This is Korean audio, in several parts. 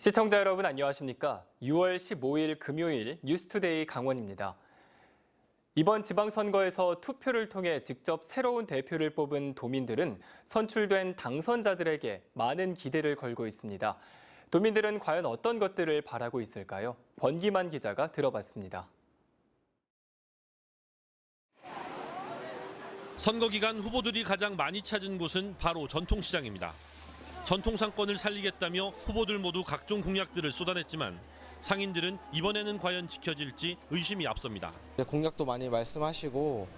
시청자 여러분 안녕하십니까? 6월 15일 금요일 뉴스투데이 강원입니다. 이번 지방선거에서 투표를 통해 직접 새로운 대표를 뽑은 도민들은 선출된 당선자들에게 많은 기대를 걸고 있습니다. 도민들은 과연 어떤 것들을 바라고 있을까요? 권기만 기자가 들어봤습니다. 선거 기간 후보들이 가장 많이 찾은 곳은 바로 전통시장입니다. 전통상권을 살리겠다며 후보들 모두 각종 공약들을 쏟아냈지만 상인들은 이번에는 과연 지켜질지 의심이 앞섭니다. 공약도 많이 말씀하시고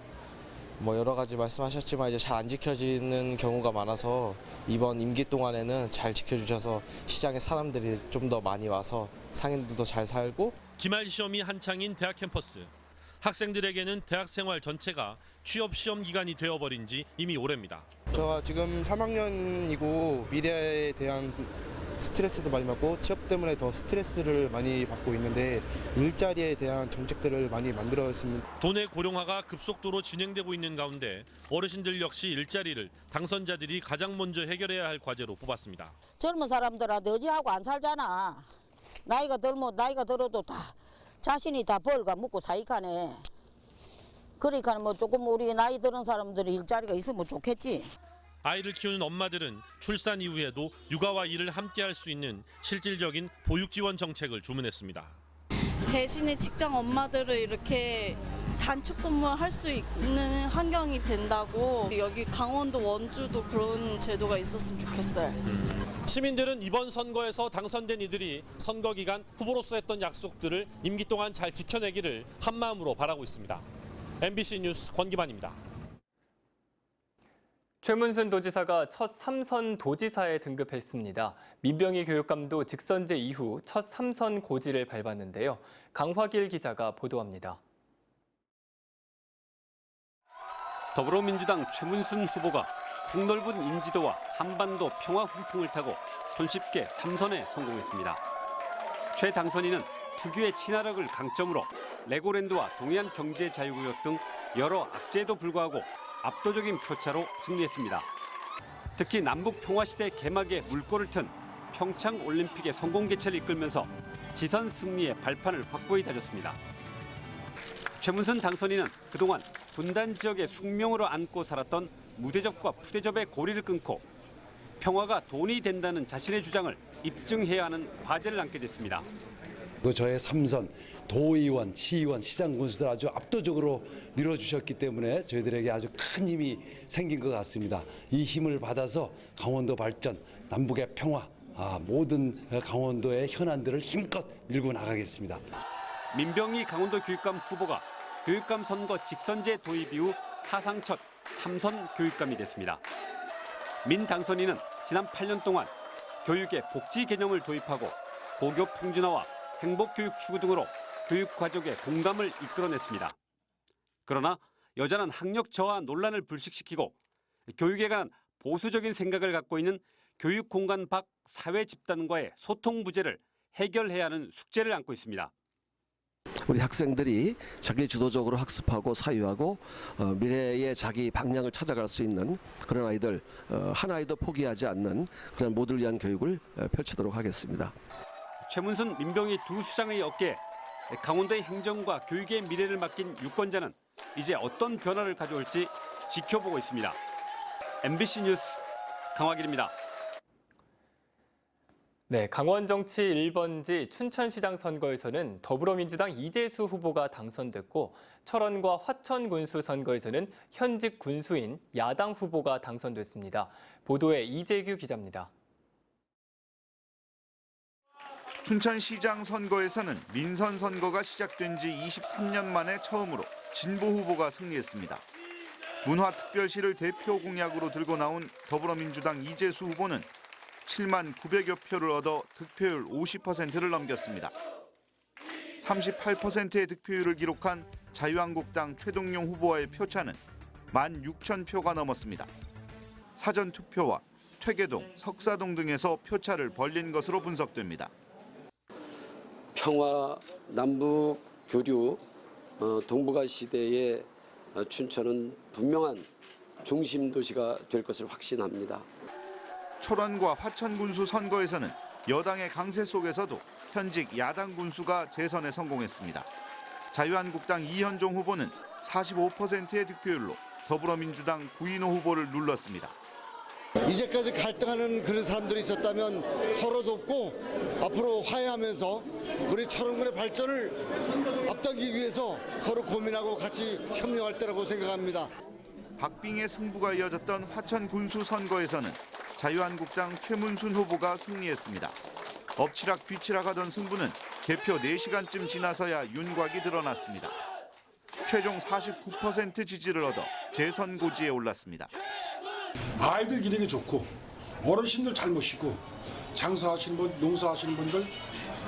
여러 가지 말씀하셨지만 이제 잘 안 지켜지는 경우가 많아서 이번 임기 동안에는 잘 지켜주셔서 시장에 사람들이 좀 더 많이 와서 상인들도 잘 살고. 기말 시험이 한창인 대학 캠퍼스. 학생들에게는 대학 생활 전체가 취업 시험 기간이 되어버린 지 이미 오래입니다. 저 지금 3학년이고 미래에 대한 스트레스도 많이 받고 취업 때문에 더 스트레스를 많이 받고 있는데 일자리에 대한 정책들을 많이 만들었으면. 도내 고령화가 급속도로 진행되고 있는 가운데 어르신들 역시 일자리를 당선자들이 가장 먼저 해결해야 할 과제로 뽑았습니다. 젊은 사람들한테 의지하고 안 살잖아. 나이가 들어도 다 자신이 다 벌가 먹고 사이카네. 그러니까 조금 우리 나이 드는 사람들이 일자리가 있으면 좋겠지. 아이를 키우는 엄마들은 출산 이후에도 육아와 일을 함께 할 수 있는 실질적인 보육 지원 정책을 주문했습니다. 대신에 직장 엄마들을 이렇게 단축 근무할 수 있는 환경이 된다고 여기 강원도 원주도 그런 제도가 있었으면 좋겠어요. 시민들은 이번 선거에서 당선된 이들이 선거 기간 후보로서 했던 약속들을 임기 동안 잘 지켜내기를 한마음으로 바라고 있습니다. MBC 뉴스 권기만입니다. 최문순 도지사가 첫 3선 도지사에 등급했습니다. 민병희 교육감도 직선제 이후 첫 3선 고지를 밟았는데요. 강화길 기자가 보도합니다. 더불어민주당 최문순 후보가 폭넓은 인지도와 한반도 평화 훈풍을 타고 손쉽게 3선에 성공했습니다. 최 당선인은 특유의 친화력을 강점으로 레고랜드와 동해안 경제자유구역 등 여러 악재에도 불구하고 압도적인 표차로 승리했습니다. 특히 남북 평화시대 개막에 물꼬를 튼 평창올림픽의 성공 개최를 이끌면서 지선 승리의 발판을 확고히 다졌습니다. 최문순 당선인은 그동안 분단 지역의 숙명으로 안고 살았던 무대접과 푸대접의 고리를 끊고 평화가 돈이 된다는 자신의 주장을 입증해야 하는 과제를 안게 됐습니다. 저의 3선 도의원, 시의원, 시장 군수들 아주 압도적으로 밀어주셨기 때문에 저희들에게 아주 큰 힘이 생긴 것 같습니다. 이 힘을 받아서 강원도 발전, 남북의 평화, 모든 강원도의 현안들을 힘껏 밀고 나가겠습니다. 민병희 강원도 교육감 후보가 교육감 선거 직선제 도입 이후 사상 첫 3선 교육감이 됐습니다. 민 당선인은 지난 8년 동안 교육의 복지 개념을 도입하고 고교 평준화와 행복교육 추구 등으로 교육 과정의 공감을 이끌어냈습니다. 그러나 여전한 학력 저하 논란을 불식시키고 교육에 관한 보수적인 생각을 갖고 있는 교육 공간 밖 사회 집단과의 소통 부재를 해결해야 하는 숙제를 안고 있습니다. 우리 학생들이 자기 주도적으로 학습하고 사유하고 미래의 자기 방향을 찾아갈 수 있는 그런 아이들, 한 아이도 포기하지 않는 그런 모두를 위한 교육을 펼치도록 하겠습니다. 최문순, 민병희 두 수장의 어깨에 강원도의 행정과 교육의 미래를 맡긴 유권자는 이제 어떤 변화를 가져올지 지켜보고 있습니다. MBC 뉴스 강화길입니다. 네, 강원 정치 1번지 춘천시장 선거에서는 더불어민주당 이재수 후보가 당선됐고 철원과 화천 군수 선거에서는 현직 군수인 야당 후보가 당선됐습니다. 보도에 이재규 기자입니다. 춘천시장 선거에서는 민선 선거가 시작된 지 23년 만에 처음으로 진보 후보가 승리했습니다. 문화특별시를 대표 공약으로 들고 나온 더불어민주당 이재수 후보는 7만 900여 표를 얻어 득표율 50%를 넘겼습니다. 38%의 득표율을 기록한 자유한국당 최동용 후보와의 표차는 16,000표가 넘었습니다. 사전투표와 퇴계동, 석사동 등에서 표차를 벌린 것으로 분석됩니다. 평화, 남북 교류, 동북아 시대의 춘천은 분명한 중심 도시가 될 것을 확신합니다. 철원과 화천 군수 선거에서는 여당의 강세 속에서도 현직 야당 군수가 재선에 성공했습니다. 자유한국당 이현종 후보는 45%의 득표율로 더불어민주당 구인호 후보를 눌렀습니다. 이제까지 갈등하는 그런 사람들이 있었다면 서로 돕고 앞으로 화해하면서 우리 철원군의 발전을 앞당기기 위해서 서로 고민하고 같이 협력할 때라고 생각합니다. 박빙의 승부가 이어졌던 화천 군수 선거에서는 자유한국당 최문순 후보가 승리했습니다. 엎치락 뒤치락 하던 승부는 개표 4시간쯤 지나서야 윤곽이 드러났습니다. 최종 49% 지지를 얻어 재선 고지에 올랐습니다. 아이들 기르기 좋고 어르신들 잘 모시고 장사하시는 분, 농사하시는 분들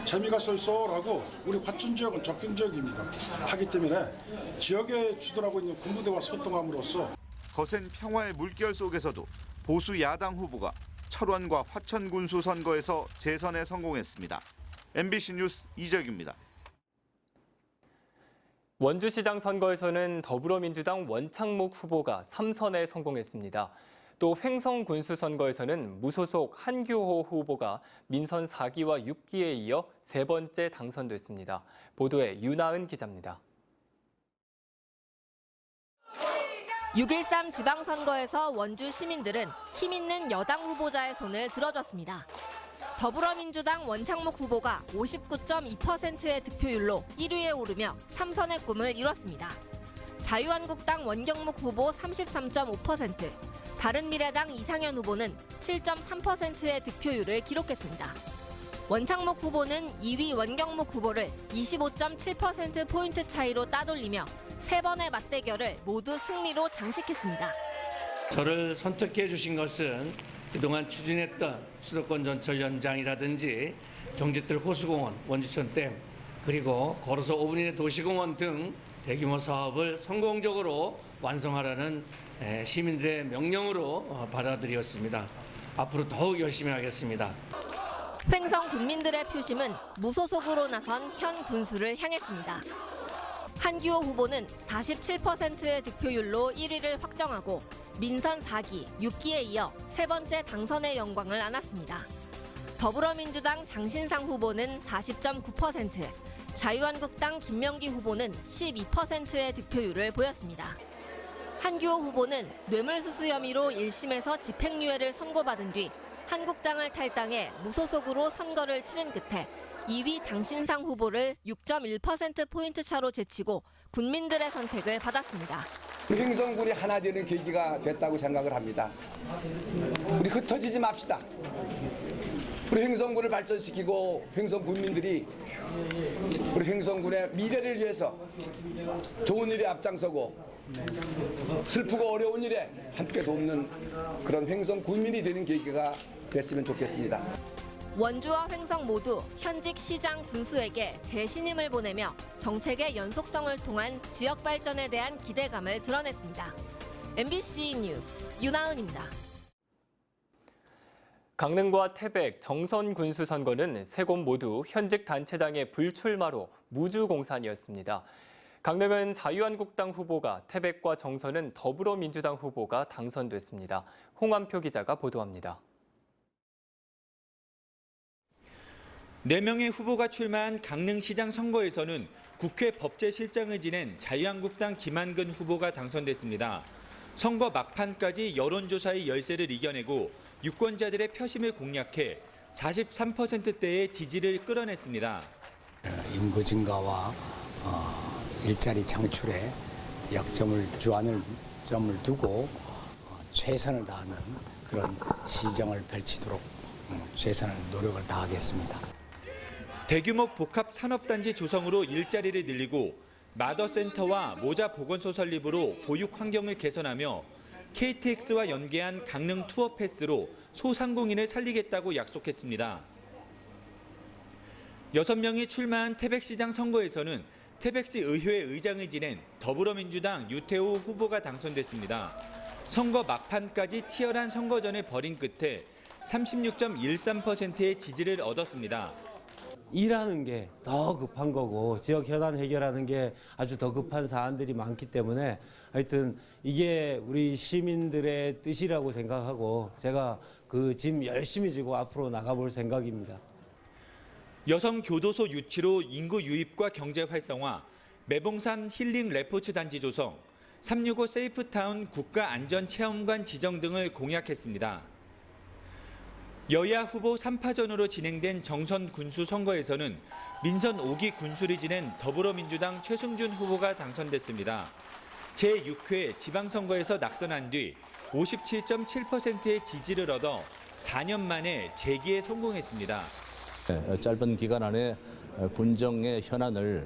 재미가 쏠쏠하고 우리 화천 지역은 접경 지역입니다. 하기 때문에 지역에 주둔하고 있는 군부대와 소통함으로써 거센 평화의 물결 속에서도 보수 야당 후보가 철원과 화천 군수 선거에서 재선에 성공했습니다. MBC 뉴스 이재규입니다. 원주시장 선거에서는 더불어민주당 원창목 후보가 3선에 성공했습니다. 또 횡성 군수 선거에서는 무소속 한규호 후보가 민선 4기와 6기에 이어 3번째 당선됐습니다. 보도에 윤하은 기자입니다. 6.13 지방선거에서 원주 시민들은 힘있는 여당 후보자의 손을 들어줬습니다. 더불어민주당 원창목 후보가 59.2%의 득표율로 1위에 오르며 3선의 꿈을 이뤘습니다. 자유한국당 원경묵 후보 33.5%, 바른미래당 이상현 후보는 7.3%의 득표율을 기록했습니다. 원창목 후보는 2위 원경묵 후보를 25.7%포인트 차이로 따돌리며 3번의 맞대결을 모두 승리로 장식했습니다. 저를 선택해 주신 것은 그동안 추진했던 수도권 전철 연장이라든지 경지뜰 호수공원, 원주천댐, 그리고 걸어서 5분 이내 도시공원 등 대규모 사업을 성공적으로 완성하라는 시민들의 명령으로 받아들였습니다. 앞으로 더욱 열심히 하겠습니다. 횡성 군민들의 표심은 무소속으로 나선 현 군수를 향했습니다. 한규호 후보는 47%의 득표율로 1위를 확정하고 민선 4기, 6기에 이어 3번째 당선의 영광을 안았습니다. 더불어민주당 장신상 후보는 40.9%, 자유한국당 김명기 후보는 12%의 득표율을 보였습니다. 한규호 후보는 뇌물수수 혐의로 1심에서 집행유예를 선고받은 뒤 한국당을 탈당해 무소속으로 선거를 치른 끝에 2위 장신상 후보를 6.1%포인트 차로 제치고 군민들의 선택을 받았습니다. 횡성군이 하나 되는 계기가 됐다고 생각을 합니다. 우리 흩어지지 맙시다. 우리 횡성군을 발전시키고 횡성 군민들이 우리 횡성군의 미래를 위해서 좋은 일에 앞장서고 슬프고 어려운 일에 함께 돕는 그런 횡성 군민이 되는 계기가 됐으면 좋겠습니다. 원주와 횡성 모두 현직 시장 군수에게 재신임을 보내며 정책의 연속성을 통한 지역 발전에 대한 기대감을 드러냈습니다. MBC 뉴스 윤하은입니다. 강릉과 태백, 정선 군수 선거는 세 곳 모두 현직 단체장의 불출마로 무주공산이었습니다. 강릉은 자유한국당 후보가, 태백과 정선은 더불어민주당 후보가 당선됐습니다. 홍한표 기자가 보도합니다. 4명의 후보가 출마한 강릉시장 선거에서는 국회 법제실장을 지낸 자유한국당 김한근 후보가 당선됐습니다. 선거 막판까지 여론조사의 열세를 이겨내고 유권자들의 표심을 공략해 43%대의 지지를 끌어냈습니다. 인구 증가와 일자리 창출에 역점을 주안을 점을 두고 최선을 다하는 그런 시정을 펼치도록 최선의 노력을 다하겠습니다. 대규모 복합 산업단지 조성으로 일자리를 늘리고 마더센터와 모자 보건소 설립으로 보육 환경을 개선하며 KTX와 연계한 강릉 투어 패스로 소상공인을 살리겠다고 약속했습니다. 6명이 출마한 태백시장 선거에서는 태백시 의회 의장을 지낸 더불어민주당 유태호 후보가 당선됐습니다. 선거 막판까지 치열한 선거전을 벌인 끝에 36.13%의 지지를 얻었습니다. 일하는 게 더 급한 거고 지역 현안 해결하는 게 아주 더 급한 사안들이 많기 때문에 하여튼 이게 우리 시민들의 뜻이라고 생각하고 제가 그 짐 열심히 지고 앞으로 나가볼 생각입니다. 여성 교도소 유치로 인구 유입과 경제 활성화, 매봉산 힐링 레포츠 단지 조성, 365 세이프타운 국가안전체험관 지정 등을 공약했습니다. 여야 후보 3파전으로 진행된 정선 군수 선거에서는 민선 5기 군수를 지낸 더불어민주당 최승준 후보가 당선됐습니다. 제6회 지방선거에서 낙선한 뒤 57.7%의 지지를 얻어 4년 만에 재기에 성공했습니다. 짧은 기간 안에 군정의 현안을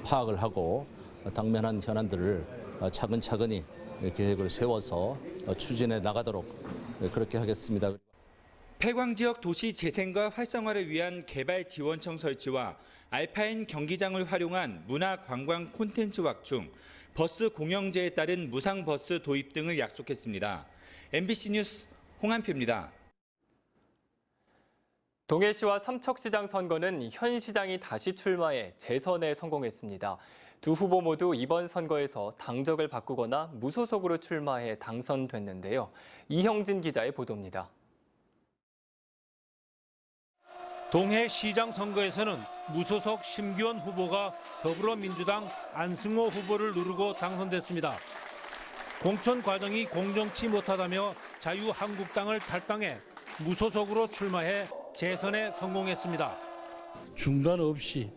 파악을 하고 당면한 현안들을 차근차근히 계획을 세워서 추진해 나가도록 그렇게 하겠습니다. 폐광 지역 도시 재생과 활성화를 위한 개발 지원청 설치와 알파인 경기장을 활용한 문화 관광 콘텐츠 확충, 버스 공영제에 따른 무상 버스 도입 등을 약속했습니다. MBC 뉴스 홍한표입니다. 동해시와 삼척시장 선거는 현 시장이 다시 출마해 재선에 성공했습니다. 두 후보 모두 이번 선거에서 당적을 바꾸거나 무소속으로 출마해 당선됐는데요. 이형진 기자의 보도입니다. 동해시장 선거에서는 무소속 심기원 후보가 더불어민주당 안승호 후보를 누르고 당선됐습니다. 공천 과정이 공정치 못하다며 자유한국당을 탈당해 무소속으로 출마해 재선에 성공했습니다. 중단 없이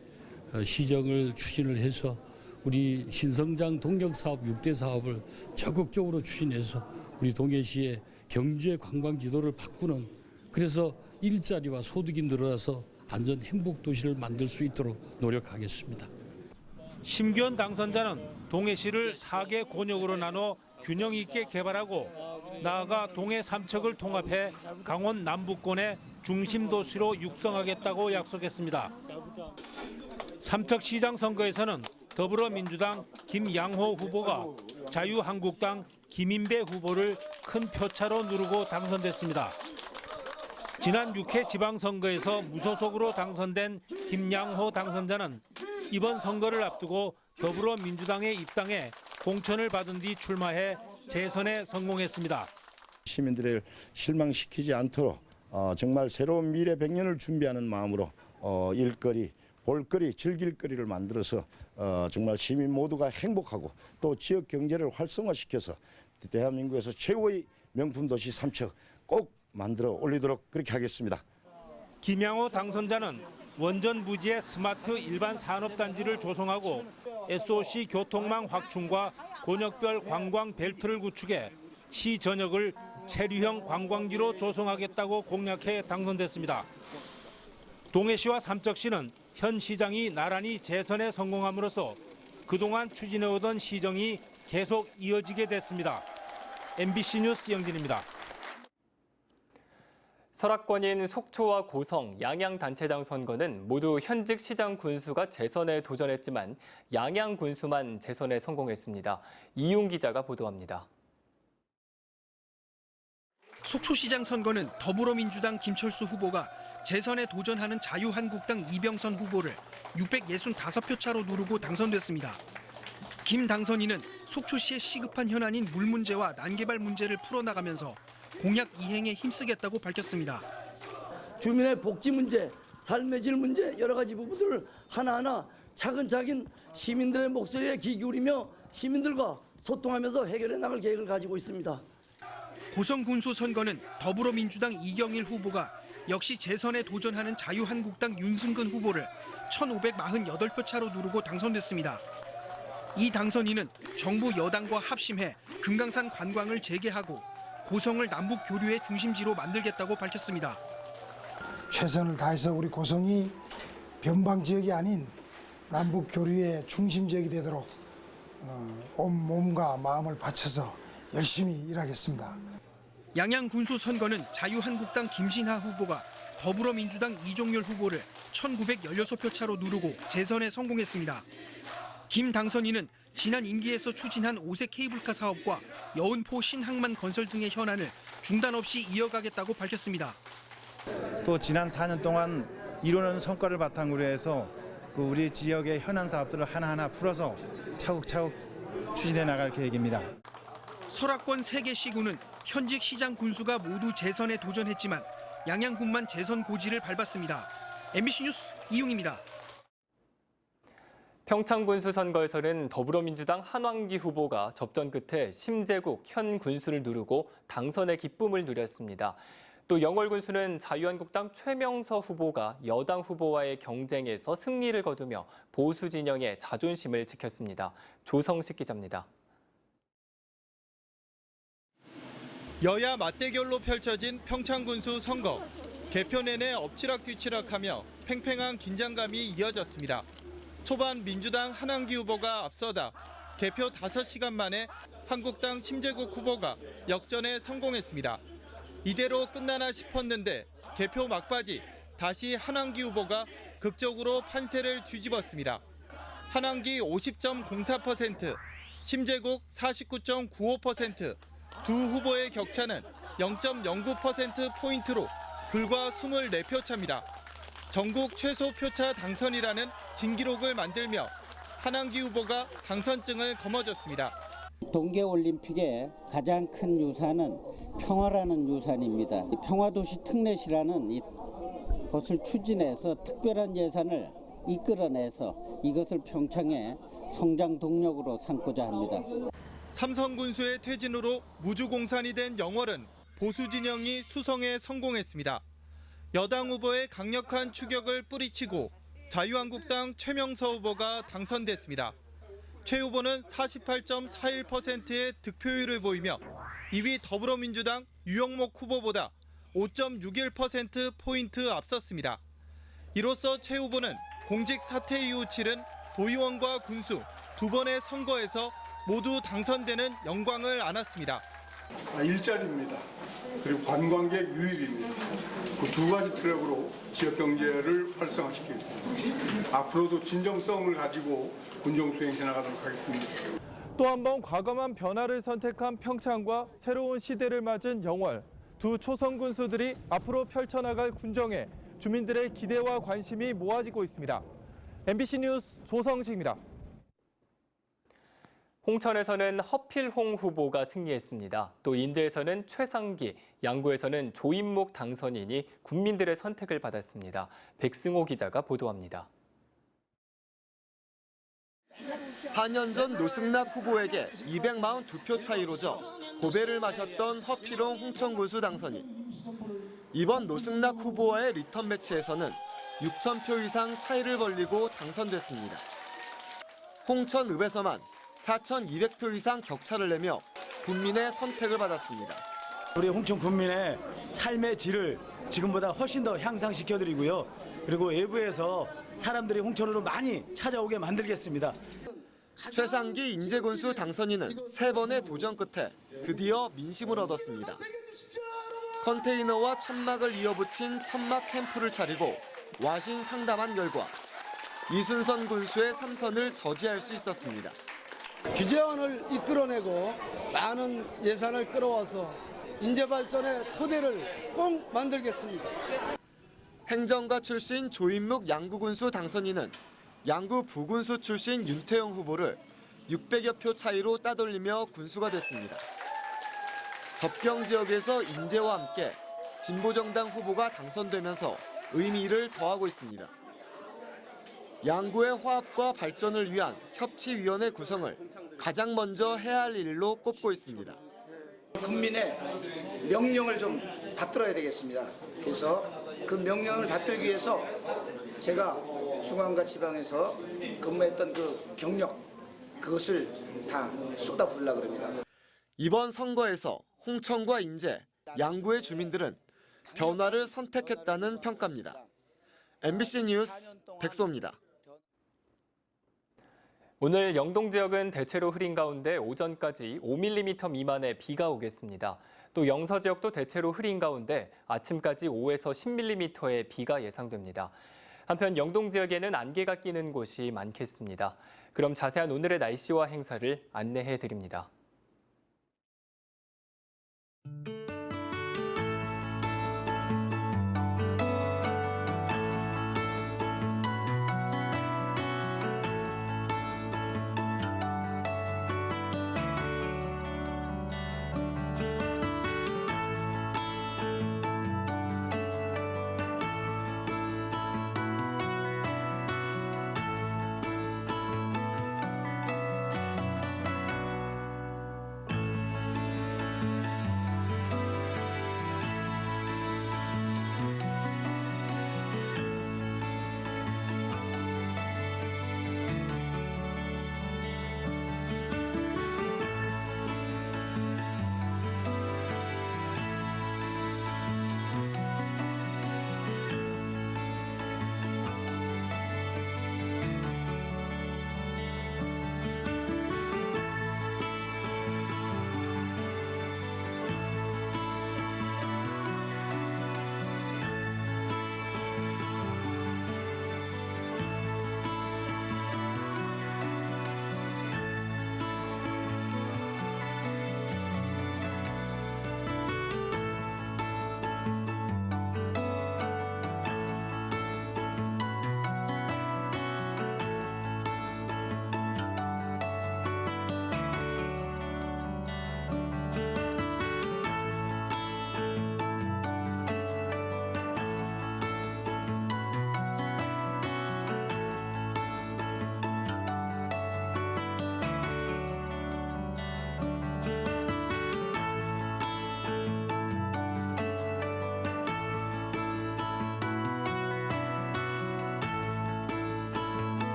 시정을 추진을 해서 우리 신성장 동력사업 6대 사업을 적극적으로 추진해서 우리 동해시의 경제 관광 지도를 바꾸는, 그래서 일자리와 소득이 늘어나서 안전 행복 도시를 만들 수 있도록 노력하겠습니다. 심기원 당선자는 동해시를 4개 곤역으로 나눠 균형 있게 개발하고 나아가 동해 삼척을 통합해 강원 남부권의 중심 도시로 육성하겠다고 약속했습니다. 삼척시장 선거에서는 더불어민주당 김양호 후보가 자유한국당 김인배 후보를 큰 표차로 누르고 당선됐습니다. 지난 6회 지방선거에서 무소속으로 당선된 김양호 당선자는 이번 선거를 앞두고 더불어민주당에 입당해 공천을 받은 뒤 출마해 재선에 성공했습니다. 시민들을 실망시키지 않도록 정말 새로운 미래 100년을 준비하는 마음으로 일거리, 볼거리, 즐길거리를 만들어서 정말 시민 모두가 행복하고 또 지역 경제를 활성화시켜서 대한민국에서 최고의 명품 도시 삼척 꼭 만들어 올리도록 그렇게 하겠습니다. 김양호 당선자는 원전 부지에 스마트 일반 산업단지를 조성하고 SOC 교통망 확충과 곤역별 관광 벨트를 구축해 시 전역을 체류형 관광지로 조성하겠다고 공약해 당선됐습니다. 동해시와 삼척시는 현 시장이 나란히 재선에 성공함으로써 그동안 추진해오던 시정이 계속 이어지게 됐습니다. MBC 뉴스 영진입니다. 설악권인 속초와 고성, 양양단체장 선거는 모두 현직 시장 군수가 재선에 도전했지만 양양 군수만 재선에 성공했습니다. 이용 기자가 보도합니다. 속초시장 선거는 더불어민주당 김철수 후보가 재선에 도전하는 자유한국당 이병선 후보를 665표 차로 누르고 당선됐습니다. 김 당선인은 속초시의 시급한 현안인 물 문제와 난개발 문제를 풀어나가면서 공약 이행에 힘쓰겠다고 밝혔습니다. 주민의 복지 문제, 삶의 질 문제 여러 가지 부분들을 하나하나 차근차근 시민들의 목소리에 귀 기울이며 시민들과 소통하면서 해결해 나갈 계획을 가지고 있습니다. 고성 군수 선거는 더불어민주당 이경일 후보가 역시 재선에 도전하는 자유한국당 윤승근 후보를 1,548표 차로 누르고 당선됐습니다. 이 당선인은 정부 여당과 합심해 금강산 관광을 재개하고 고성을 남북 교류의 중심지로 만들겠다고 밝혔습니다. 최선을 다해서 우리 고성이 변방 지역이 아닌 남북 교류의 중심 지역이 되도록 온 몸과 마음을 바쳐서 열심히 일하겠습니다. 양양 군수 선거는 자유한국당 김신하 후보가 더불어민주당 이종열 후보를 1,916표 차로 누르고 재선에 성공했습니다. 김 당선인은 지난 임기에서 추진한 5세 케이블카 사업과 여운포 신항만 건설 등의 현안을 중단 없이 이어가겠다고 밝혔습니다. 또 지난 4년 동안 이루는 성과를 바탕으로 해서 우리 지역의 현안 사업들을 하나하나 풀어서 차곡차곡 추진해 나갈 계획입니다. 설악권 3개 시군은 현직 시장 군수가 모두 재선에 도전했지만 양양군만 재선 고지를 밟았습니다. MBC 뉴스 이용입니다. 평창군수 선거에서는 더불어민주당 한왕기 후보가 접전 끝에 심재국 현 군수를 누르고 당선의 기쁨을 누렸습니다. 또 영월군수는 자유한국당 최명서 후보가 여당 후보와의 경쟁에서 승리를 거두며 보수 진영의 자존심을 지켰습니다. 조성식 기자입니다. 여야 맞대결로 펼쳐진 평창군수 선거. 개표 내내 엎치락뒤치락하며 팽팽한 긴장감이 이어졌습니다. 초반 민주당 한왕기 후보가 앞서다 개표 5시간 만에 한국당 심재국 후보가 역전에 성공했습니다. 이대로 끝나나 싶었는데 개표 막바지 다시 한왕기 후보가 극적으로 판세를 뒤집었습니다. 한왕기 50.04%, 심재국 49.95%, 두 후보의 격차는 0.09%포인트로 불과 24표 차입니다. 전국 최소 표차 당선이라는 진기록을 만들며 한왕기 후보가 당선증을 거머쥐었습니다. 동계올림픽의 가장 큰 유산은 평화라는 유산입니다. 평화도시 특례시라는 이것을 추진해서 특별한 예산을 이끌어내서 이것을 평창의 성장 동력으로 삼고자 합니다. 삼성군수의 퇴진으로 무주공산이 된 영월은 보수 진영이 수성에 성공했습니다. 여당 후보의 강력한 추격을 뿌리치고 자유한국당 최명서 후보가 당선됐습니다. 최 후보는 48.41%의 득표율을 보이며 2위 더불어민주당 유영목 후보보다 5.61%포인트 앞섰습니다. 이로써 최 후보는 공직 사퇴 이후 치른 도의원과 군수 두 번의 선거에서 모두 당선되는 영광을 안았습니다. 일자리입니다. 그리고 관광객 유입입니다. 그 두 가지 트랙으로 지역 경제를 활성화시키겠습니다. 앞으로도 진정성을 가지고 군정 수행해 나가도록 하겠습니다. 또 한 번 과감한 변화를 선택한 평창과 새로운 시대를 맞은 영월. 두 초선 군수들이 앞으로 펼쳐나갈 군정에 주민들의 기대와 관심이 모아지고 있습니다. MBC 뉴스 조성식입니다. 홍천에서는 허필홍 후보가 승리했습니다. 또 인제에서는 최상기, 양구에서는 조인묵 당선인이 국민들의 선택을 받았습니다. 백승호 기자가 보도합니다. 4년 전 노승락 후보에게 242표 차이로 져 고배를 마셨던 허필홍 홍천군수 당선인. 이번 노승락 후보와의 리턴 매치에서는 6,000표 이상 차이를 벌리고 당선됐습니다. 홍천읍에서만 4,200표 이상 격차를 내며 국민의 선택을 받았습니다. 우리 홍천 국민의 삶의 질을 지금보다 훨씬 더 향상시켜드리고요. 그리고 외부에서 사람들이 홍천으로 많이 찾아오게 만들겠습니다. 최상기 인제군수 당선인은 3번의 도전 끝에 드디어 민심을 얻었습니다. 컨테이너와 천막을 이어붙인 천막 캠프를 차리고 와신 상담한 결과 이순선 군수의 3선을 저지할 수 있었습니다. 규제안을 이끌어내고 많은 예산을 끌어와서 인재발전의 토대를 꼭 만들겠습니다. 행정가 출신 조인묵 양구군수 당선인은 양구 부군수 출신 윤태영 후보를 600여 표 차이로 따돌리며 군수가 됐습니다. 접경 지역에서 인재와 함께 진보정당 후보가 당선되면서 의미를 더하고 있습니다. 양구의 화합과 발전을 위한 협치위원회 구성을 가장 먼저 해야 할 일로 꼽고 있습니다. 국민의 명령을 좀 받들어야 되겠습니다. 그래서 그 명령을 받들기 위해서 제가 중앙과 지방에서 근무했던 그 경력, 그것을 다 쏟아부으려고 합니다. 이번 선거에서 홍천과 인제, 양구의 주민들은 변화를 선택했다는 평가입니다. MBC 뉴스 백소입니다. 오늘 영동 지역은 대체로 흐린 가운데 오전까지 5mm 미만의 비가 오겠습니다. 또 영서 지역도 대체로 흐린 가운데 아침까지 5에서 10mm의 비가 예상됩니다. 한편 영동 지역에는 안개가 끼는 곳이 많겠습니다. 그럼 자세한 오늘의 날씨와 행사를 안내해 드립니다.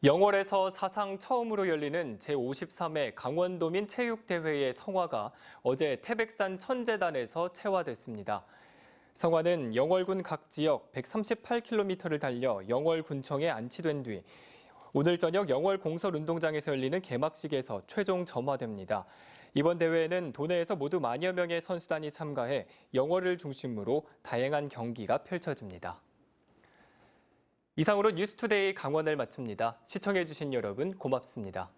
영월에서 사상 처음으로 열리는 제53회 강원도민 체육대회의 성화가 어제 태백산 천재단에서 채화됐습니다. 성화는 영월군 각 지역 138km를 달려 영월군청에 안치된 뒤 오늘 저녁 영월 공설운동장에서 열리는 개막식에서 최종 점화됩니다. 이번 대회에는 도내에서 모두 10,000여 명의 선수단이 참가해 영월을 중심으로 다양한 경기가 펼쳐집니다. 이상으로 뉴스투데이 강원을 마칩니다. 시청해주신 여러분 고맙습니다.